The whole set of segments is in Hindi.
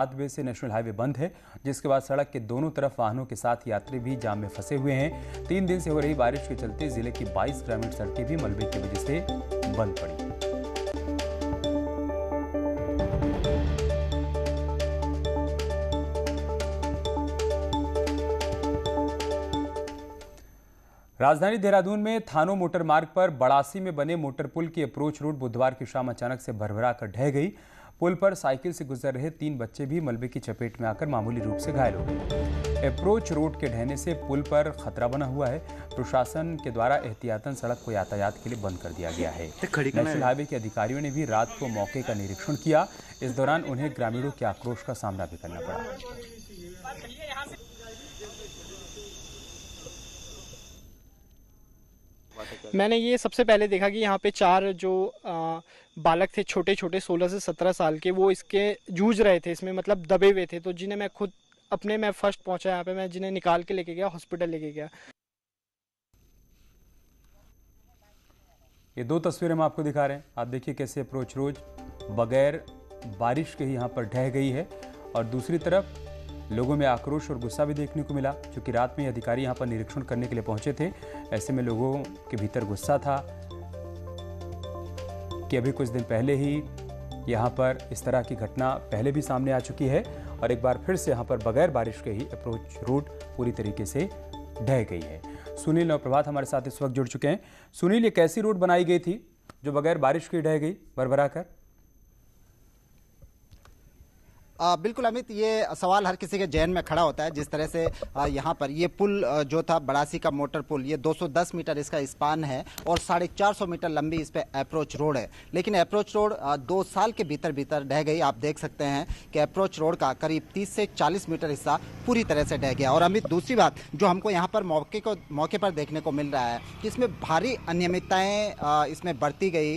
7 बजे से नेशनल हाईवे बंद है, जिसके बाद सड़क के दोनों तरफ वाहनों के साथ यात्री भी जाम में फंसे हुए हैं। 3 दिन से हो रही बारिश के चलते जिले की 22 ग्रामीण सड़कें भी मलबे की वजह से बंद पड़ी। राजधानी देहरादून में थानो मोटर मार्ग पर बड़ासी में बने मोटर पुल की अप्रोच रोड बुधवार की शाम अचानक से भरभरा कर ढह गई। पुल पर साइकिल से गुजर रहे 3 बच्चे भी मलबे की चपेट में आकर मामूली रूप से घायल हो गए। अप्रोच रोड के ढहने से पुल पर खतरा बना हुआ है। प्रशासन के द्वारा एहतियातन सड़क को यातायात के लिए बंद कर दिया गया है। नेशनल हाईवे के अधिकारियों ने भी रात को मौके का निरीक्षण किया। इस दौरान उन्हें ग्रामीणों के आक्रोश का सामना भी करना पड़ा। मैंने ये सबसे पहले देखा कि यहाँ पे 4 जो बालक थे छोटे छोटे 16 से 17 साल के, वो इसके जूझ रहे थे, इसमें मतलब दबे हुए थे। तो जिन्हें मैं खुद मैं फर्स्ट पहुँचा यहाँ पे, मैं जिन्हें निकाल के लेके गया, हॉस्पिटल लेके गया। ये 2 तस्वीरें हम आपको दिखा रहे हैं। आप देखिए कैसे अप्रोच रोड बगैर बारिश के ही यहाँ पर ढह गई है और दूसरी तरफ लोगों में आक्रोश और गुस्सा भी देखने को मिला, क्योंकि रात में अधिकारी यहाँ पर निरीक्षण करने के लिए पहुंचे थे। ऐसे में लोगों के भीतर गुस्सा था कि अभी कुछ दिन पहले ही यहाँ पर इस तरह की घटना पहले भी सामने आ चुकी है और एक बार फिर से यहाँ पर बगैर बारिश के ही अप्रोच रोड पूरी तरीके से ढह गई है। सुनील और प्रभात हमारे साथ इस वक्त जुड़ चुके हैं। सुनील, ये कैसी रोड बनाई गई थी जो बगैर बारिश के ढह गई भरभरा कर? बिल्कुल अमित, ये सवाल हर किसी के जहन में खड़ा होता है। जिस तरह से यहाँ पर ये पुल जो था बड़ासी का मोटर पुल, ये 210 मीटर इसका स्पान है और 450 मीटर लंबी इस पे अप्रोच रोड है। लेकिन अप्रोच रोड 2 साल के भीतर ढह गई। आप देख सकते हैं कि अप्रोच रोड का करीब 30 से 40 मीटर हिस्सा पूरी तरह से ढह गया। और अमित, दूसरी बात जो हमको यहाँ पर मौके पर देखने को मिल रहा है कि इसमें भारी अनियमितताएँ इसमें बरती गई।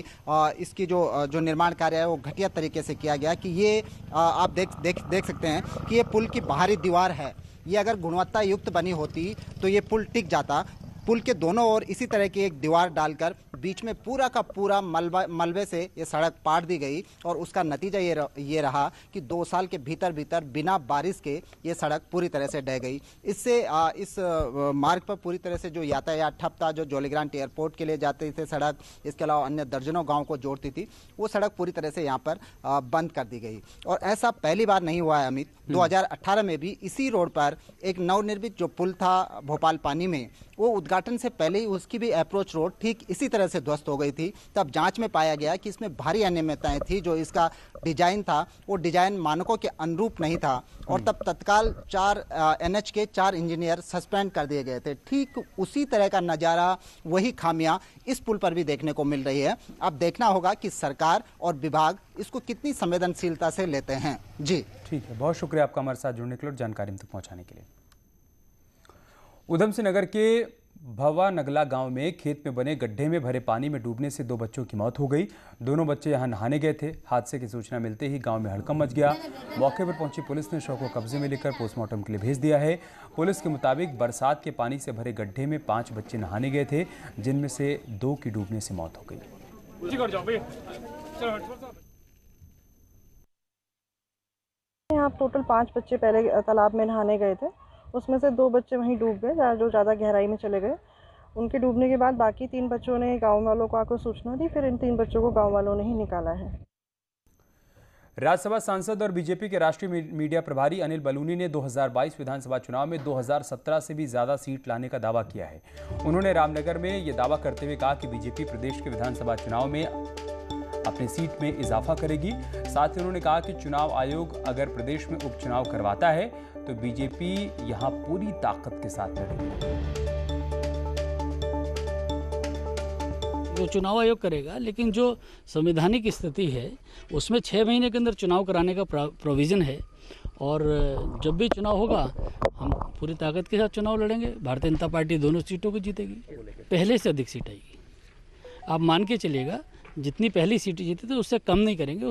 इसकी जो निर्माण कार्य है वो घटिया तरीके से किया गया। कि ये आप देख सकते हैं कि ये पुल की बाहरी दीवार है, ये अगर गुणवत्ता युक्त बनी होती तो ये पुल टिक जाता। पुल के दोनों ओर इसी तरह की एक दीवार डालकर बीच में पूरा का पूरा मलबे से ये सड़क पाट दी गई और उसका नतीजा ये रहा कि 2 साल के भीतर बिना बारिश के ये सड़क पूरी तरह से ढह गई। इससे इस मार्ग पर पूरी तरह से जो यातायात ठप था, जो जौलीग्रांट एयरपोर्ट के लिए जाते थे सड़क, इसके अलावा अन्य दर्जनों गाँव को जोड़ती थी, वो सड़क पूरी तरह से यहाँ पर बंद कर दी गई। और ऐसा पहली बार नहीं हुआ है अमित। 2018 में भी इसी रोड पर एक नवनिर्मित जो पुल था भोपाल पानी में, वो उद्घाटन से पहले ही उसकी भी अप्रोच रोड ठीक इसी तरह से ध्वस्त हो गई थी। तब जांच में पाया गया कि इसमें भारी अनियमितताएं थी। जो इसका डिजाइन था वो डिजाइन मानकों के अनुरूप नहीं था और तब तत्काल 4 NH के 4 इंजीनियर सस्पेंड कर दिए गए थे। ठीक उसी तरह का नज़ारा, वही खामियां इस पुल पर भी देखने को मिल रही है। अब देखना होगा कि सरकार और विभाग इसको कितनी संवेदनशीलता से लेते हैं। जी ठीक है, बहुत शुक्रिया आपका हमारे साथ जुड़ने के लिए और जानकारी हम तक पहुँचाने के लिए। उधम सिंह नगर के भवा नगला गांव में खेत में बने गड्ढे में भरे पानी में डूबने से 2 बच्चों की मौत हो गई। दोनों बच्चे यहां नहाने गए थे। हादसे की सूचना मिलते ही गांव में हड़कंप मच गया। मौके पर पहुंची पुलिस ने शव को कब्जे में लेकर पोस्टमार्टम के लिए भेज दिया है। पुलिस के मुताबिक बरसात के पानी से भरे गड्ढे में 5 बच्चे नहाने गए थे, जिनमें से 2 की डूबने से मौत हो गई। यहाँ टोटल 5 बच्चे पहले तालाब में नहाने गए थे, उसमें से 2 बच्चे वहीं डूब गए, जो ज़्यादा गहराई में चले गए। उनके डूबने के बाद बाकी 3 बच्चों ने गांव वालों को आकर सूचना दी, फिर इन 3 बच्चों को गांव वालों ने ही निकाला है। राज्यसभा सांसद और बीजेपी के राष्ट्रीय मीडिया प्रभारी अनिल बलूनी ने 2022 विधानसभा चुनाव में 2017 से भी ज्यादा सीट लाने का दावा किया है। उन्होंने रामनगर में यह दावा करते हुए कहा कि बीजेपी प्रदेश के विधानसभा चुनाव में अपनी सीट में इजाफा करेगी। साथ ही उन्होंने कहा कि चुनाव आयोग अगर प्रदेश में उपचुनाव करवाता है तो बीजेपी यहां पूरी ताकत के साथ लड़ेगी। जो चुनाव आयोग करेगा, लेकिन जो संवैधानिक स्थिति है उसमें 6 महीने के अंदर चुनाव कराने का प्रोविज़न है और जब भी चुनाव होगा हम पूरी ताकत के साथ चुनाव लड़ेंगे। भारतीय जनता पार्टी दोनों सीटों को जीतेगी, पहले से अधिक सीट आएगी। आप मान के चलिएगा, जितनी पहली सीट जीते थे उससे कम नहीं करेंगे।